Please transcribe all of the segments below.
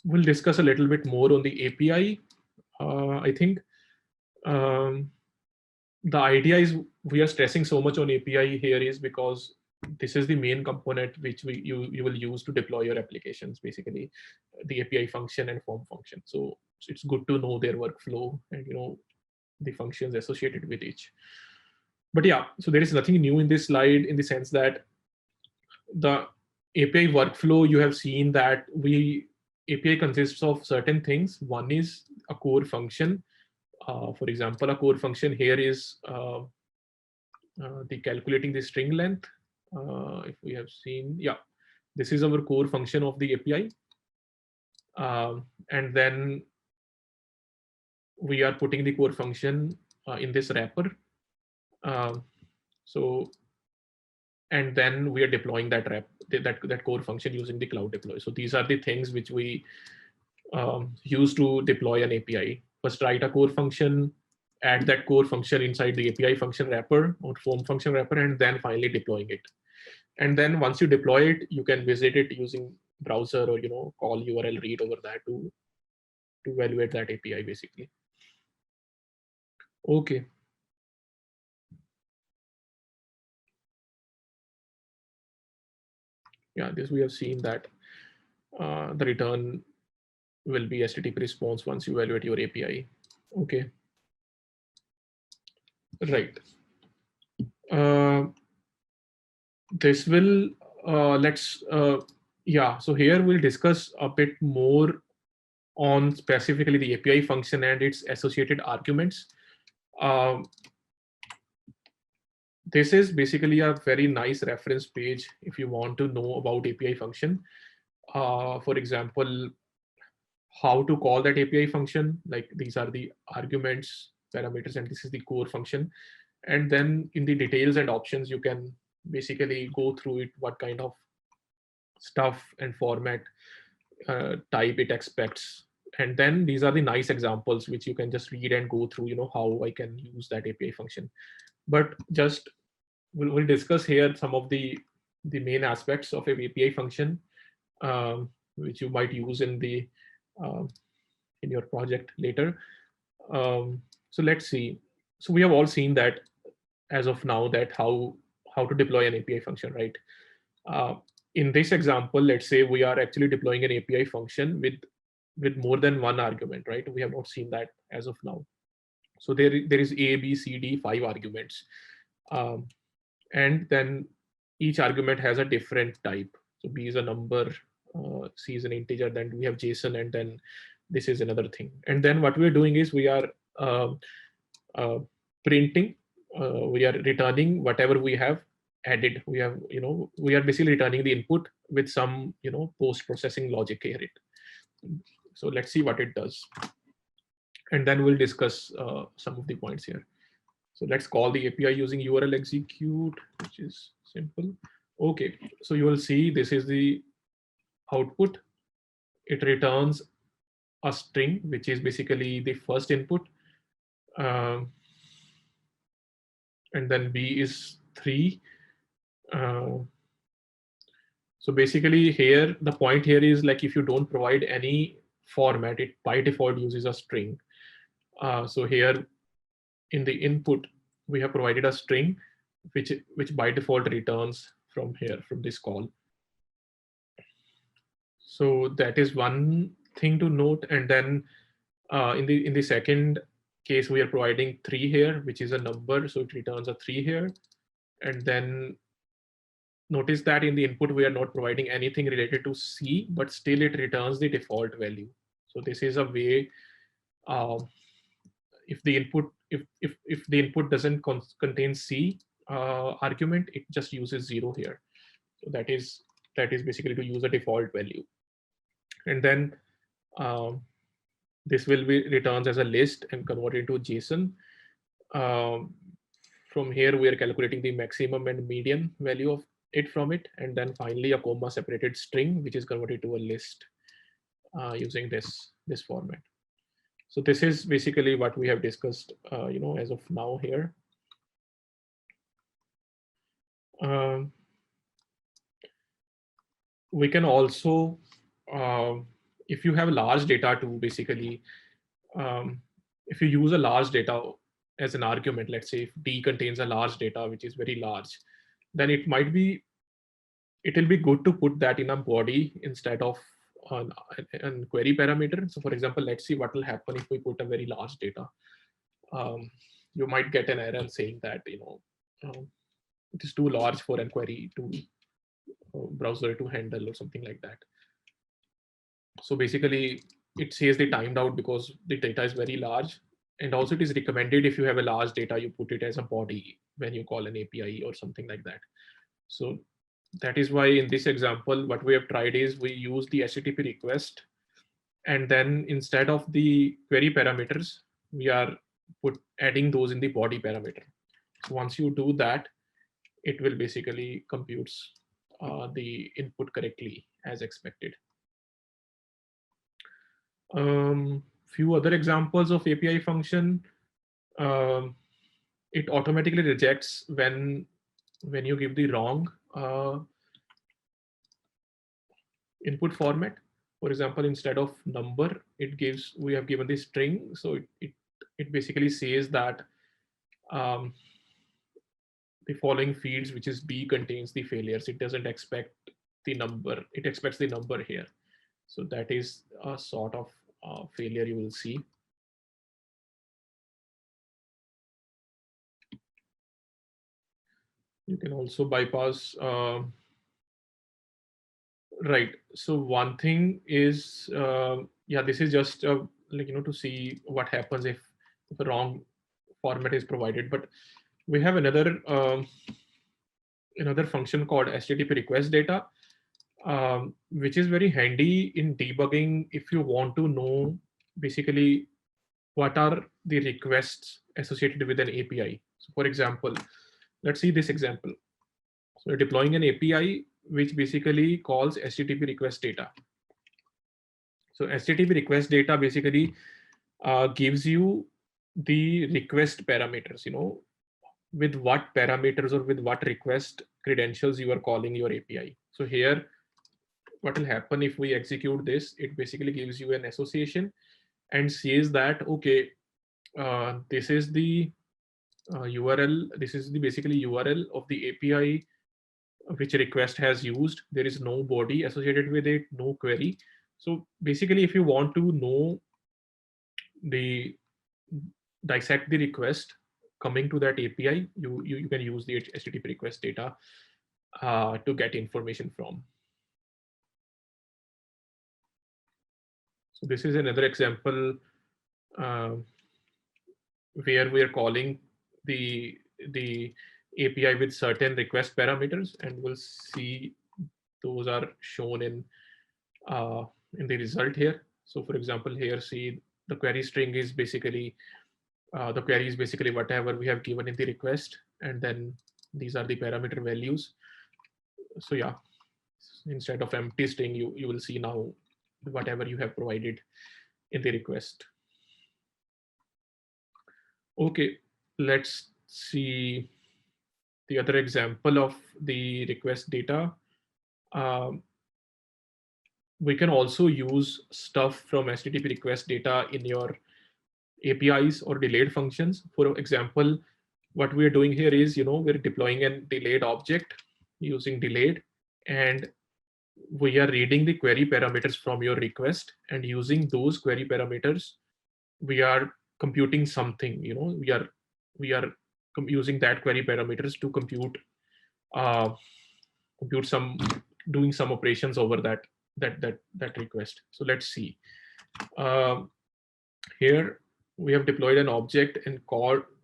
we'll discuss a little bit more on the API. I think the idea is we are stressing so much on API here is because this is the main component which you will use to deploy your applications, basically the API function and form function. So it's good to know their workflow and the functions associated with each. But yeah, so there is nothing new in this slide in the sense that the API workflow, you have seen that API consists of certain things. One is a core function. For example, a core function here is the calculating the string length. If we have seen, yeah, this is our core function of the API. And then we are putting the core function in this wrapper. And then we are deploying that core function using the cloud deploy. So these are the things which we use to deploy an API. First, write a core function, add that core function inside the API function wrapper or form function wrapper, and then finally deploying it. And then once you deploy it, you can visit it using browser or call URL read over that to evaluate that API basically. Okay. Yeah, this we have seen that the return will be HTTP response once you evaluate your API. Okay. Right. This will yeah. So here we'll discuss a bit more on specifically the API function and its associated arguments. This is basically a very nice reference page if you want to know about API function. For example, how to call that API function, like these are the arguments, parameters, and this is the core function. And then in the details and options, you can basically go through it, what kind of stuff and format type it expects. And then these are the nice examples which you can just read and go through, how I can use that API function. But just we'll discuss here some of the main aspects of an API function, which you might use in your project later. So let's see. So we have all seen that as of now that how to deploy an API function, right? In this example, let's say we are actually deploying an API function with more than one argument, right? We have not seen that as of now. So there is A, B, C, D, 5 arguments. And then each argument has a different type. So B is a number, C is an integer, then we have JSON, and then this is another thing. And then what we're doing is we are printing, we are returning whatever we have added. We have, we are basically returning the input with some, post-processing logic here. So let's see what it does. And then we'll discuss some of the points here. So let's call the API using URL execute, which is simple. Okay, so you will see this is the output. It returns a string, which is basically the first input. And then B is 3. So basically here, the point here is like if you don't provide any format, it by default uses a string. So here in the input, we have provided a string, which by default returns from here, from this call. So that is one thing to note. And then in the second case, we are providing 3 here, which is a number. So it returns a 3 here. And then notice that in the input, we are not providing anything related to C, but still it returns the default value. So this is a way, if the input doesn't contain C argument, it just uses 0 here. So that is basically to use a default value. And then this will be returns as a list and converted into JSON. From here, we are calculating the maximum and median value of it from it. And then finally, a comma separated string, which is converted to a list using this format. So this is basically what we have discussed, as of now here. We can also, if you have large data to basically, if you use a large data as an argument, let's say if D contains a large data, which is very large, then it will be good to put that in a body instead of an query parameter. So for example, let's see what will happen if we put a very large data. You might get an error saying that, it is too large for a query to browser to handle or something like that. So basically it says they timed out because the data is very large. And also it is recommended if you have a large data, you put it as a body when you call an API or something like that. So that is why in this example, what we have tried is we use the HTTP request, and then instead of the query parameters, we are adding those in the body parameter. So once you do that, it will basically computes the input correctly as expected. Few other examples of API function. It automatically rejects when you give the wrong input format. For example, instead of number, we have given the string. So it basically says that the following fields, which is B, contains the failures. It doesn't expect the number. It expects the number here. So that is a sort of failure you will see. You can also bypass. Right. So one thing is, yeah, this is just to see what happens if a wrong format is provided. But we have another function called HTTPRequestData, which is very handy in debugging if you want to know basically what are the requests associated with an API. So for example, let's see this example. So we're deploying an API which basically calls HTTPRequestData. So HTTPRequestData basically gives you the request parameters, with what parameters or with what request credentials you are calling your API. So here, what will happen if we execute this? It basically gives you an association and says that, okay, this is the URL. This is the basically URL of the API which request has used. There is no body associated with it, no query. So basically, if you want to know dissect the request coming to that API, you can use the HTTPRequestData to get information from. So this is another example where we are calling the API with certain request parameters, and we'll see those are shown in the result here. So for example, here, see the query string is basically the query is basically whatever we have given in the request, and then these are the parameter values. So yeah, instead of empty string, you will see now whatever you have provided in the request. Okay, let's see the other example of the request data. We can also use stuff from HTTPRequestData in your APIs or delayed functions. For example, what we're doing here is, we're deploying a delayed object using delayed, and we are reading the query parameters from your request, and using those query parameters, we are computing something. We are using that query parameters to compute doing some operations over that request. So let's see. Here we have deployed an object and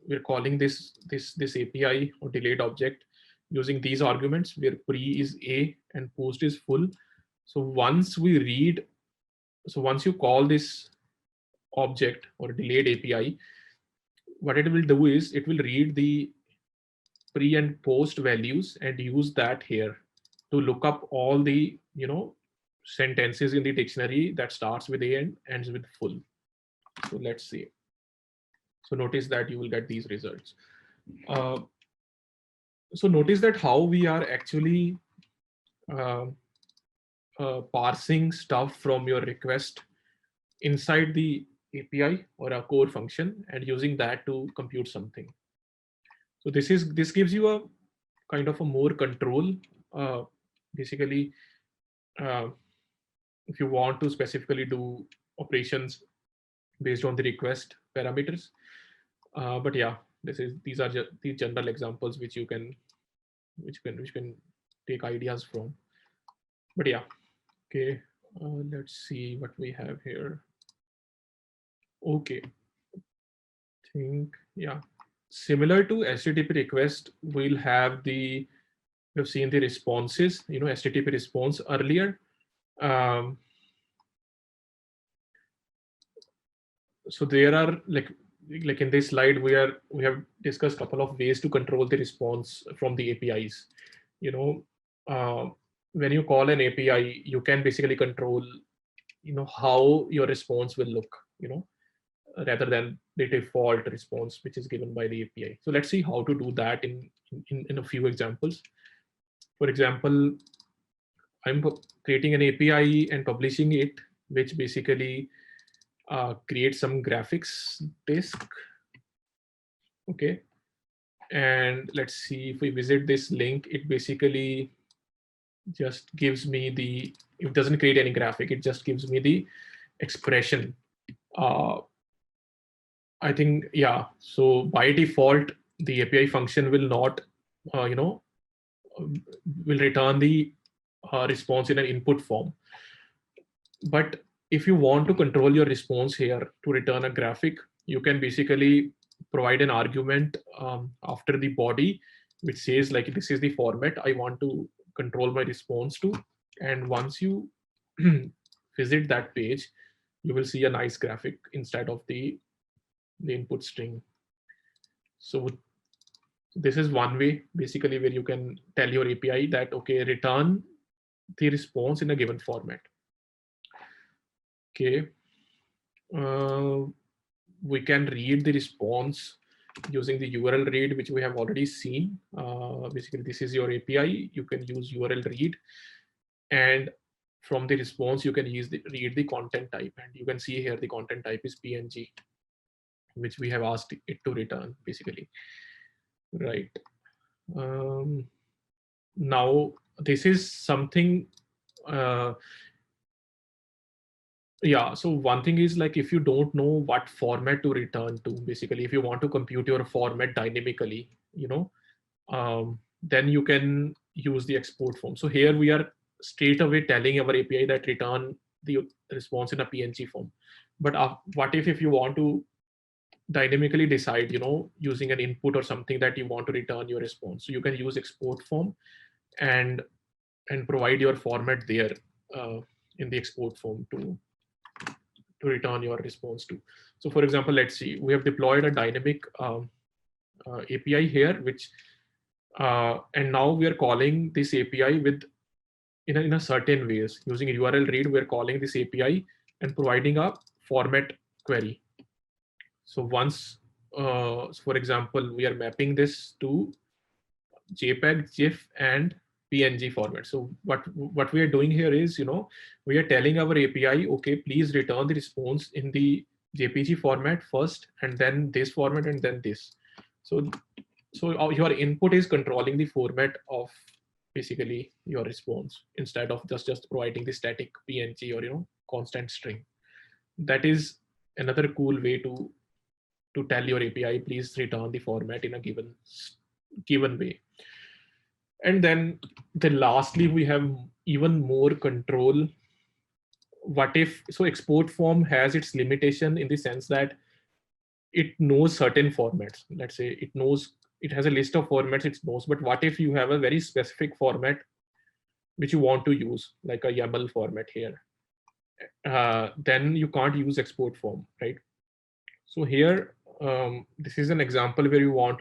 we're calling this API or delayed object using these arguments, where pre is A and post is full. So once you call this object or delayed API, what it will do is it will read the pre and post values and use that here to look up all the sentences in the dictionary that starts with A and ends with full. So let's see. So notice that you will get these results. So notice that how we are actually parsing stuff from your request inside the API or a core function and using that to compute something. So this gives you a kind of a more control. Basically, uh, if you want to specifically do operations based on the request parameters. But yeah, these are just the general examples which you can which can take ideas from. But yeah, okay. Let's see what we have here. Okay, think yeah, similar to HTTP request, we'll have we've seen the responses. You know, HTTP response earlier. Um, so there are like in this slide we have discussed a couple of ways to control the response from the APIs. You know, when you call an API, you can basically control, you know, how your response will look, you know, rather than the default response which is given by the API. So let's see how to do that in a few examples. For example, I'm creating an API and publishing it, which basically creates some graphics disk. Okay, and let's see if we visit this link, it basically just gives me it doesn't create any graphic, it just gives me the expression. I think, yeah, so by default the API function will not you know will return the response in an input form. But if you want to control your response here to return a graphic, you can basically provide an argument after the body which says like, this is the format I want to control my response to. And once you visit that page, you will see a nice graphic instead of the input string. So this is one way basically where you can tell your API that, okay, return the response in a given format. Okay. We can read the response using the URL read, which we have already seen. Basically, this is your API. You can use URL read, and from the response, you can read the content type. And you can see here the content type is PNG, which we have asked it to return, basically. Right. Now, this is something. Yeah, so one thing is like, if you don't know what format to return to, basically, if you want to compute your format dynamically, you know, then you can use the export form. So here we are straight away telling our API that return the response in a PNG form. But what if you want to dynamically decide, you know, using an input or something that you want to return your response? So you can use export form and provide your format there in the export form to return your response to. So for example, let's see, we have deployed a dynamic API here, which and now we are calling this API with in a certain ways. Using a URL read, we're calling this API and providing a format query. So once, for example, we are mapping this to JPEG, GIF, and PNG format. So what we are doing here is, you know, we are telling our API, okay, please return the response in the JPG format first, and then this format, and then this. So your input is controlling the format of basically your response instead of just providing the static PNG or, you know, constant string. That is another cool way to tell your API, please return the format in a given way. And then lastly, we have even more control. What if, so export form has its limitation in the sense that it knows certain formats. Let's say it has a list of formats it knows, but what if you have a very specific format which you want to use, like a YAML format here? Then you can't use export form, right? So here, this is an example where you want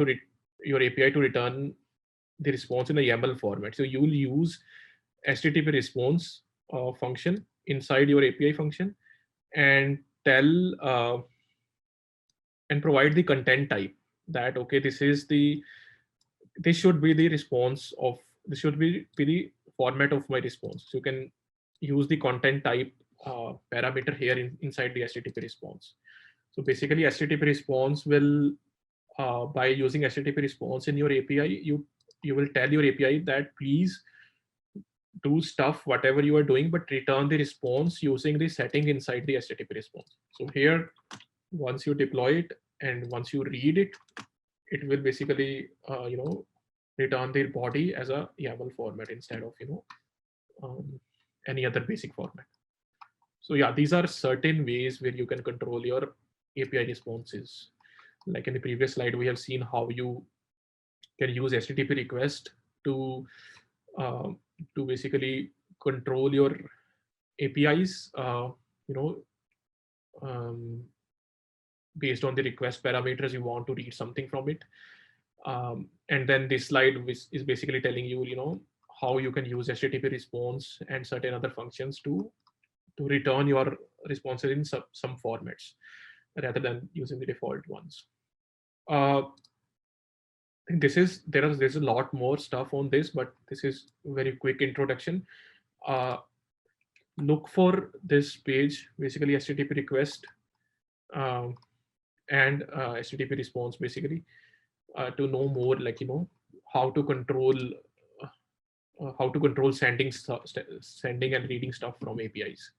your API to return the response in a YAML format. So you will use HTTP response function inside your API function and tell and provide the content type that, okay, this should be the response of, this should be the format of my response. So you can use the content type parameter here inside the HTTP response. So basically, HTTP response will, by using HTTP response in your API, you will tell your API that please do stuff whatever you are doing, but return the response using the setting inside the HTTP response. So here, once you deploy it and once you read it, it will basically return the body as a YAML format instead of any other basic format. So yeah, these are certain ways where you can control your API responses. Like in the previous slide, we have seen how you can use HTTP request to uh, basically control your APIs. You know, um, Based on the request parameters, you want to read something from it. And then this slide is basically telling you, how you can use HTTP response and certain other functions to return your responses in some formats rather than using the default ones. Uh, there's a lot more stuff on this, but this is very quick introduction. Uh, Look for this page, basically HTTP request um, and HTTP response, basically to know more, like how to control how to control sending and reading stuff from APIs.